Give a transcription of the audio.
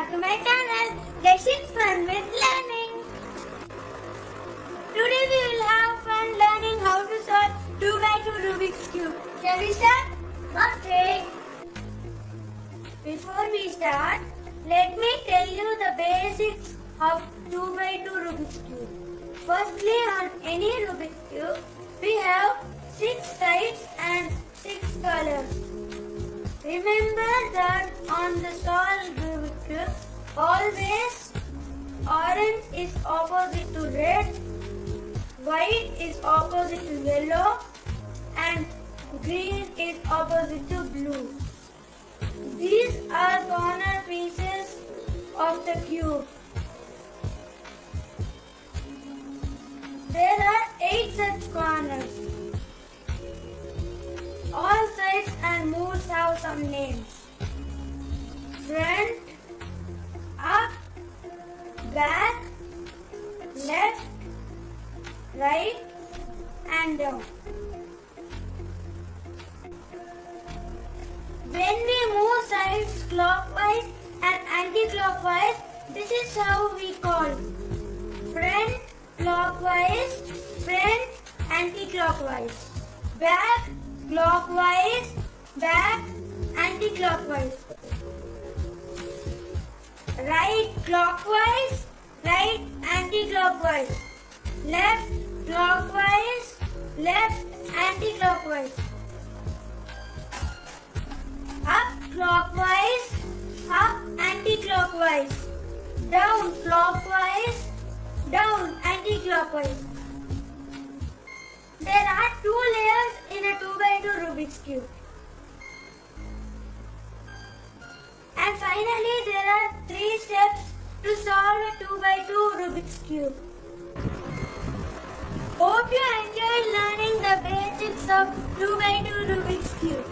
back to my channel, Jasith Fun with Learning. Today we will have fun learning how to solve 2x2 Rubik's Cube. Shall we start? Okay. Before we start, let me tell you the basics of 2x2 Rubik's Cube. Firstly, on any Rubik's Cube, we have 6 sides and 6 colors. Remember that on the solved Rubik's Cube, always orange is opposite to red, white is opposite to yellow, and green is opposite to blue. These are corner pieces of the cube. There are 8 such corners. All sides and moves have some names. Front, up, back, left, right, and down. When we move sides clockwise and anti-clockwise, this is how we call front clockwise, front anti-clockwise, back clockwise, back anti-clockwise, right clockwise, right anti-clockwise, left clockwise, left anti-clockwise, up clockwise, up anti-clockwise, down clockwise, down anti-clockwise. There are 2 layers in a 2x2 Rubik's Cube. And finally, there are 3 steps to solve a 2x2 Rubik's Cube. Hope you enjoyed learning the basics of 2x2 Rubik's Cube.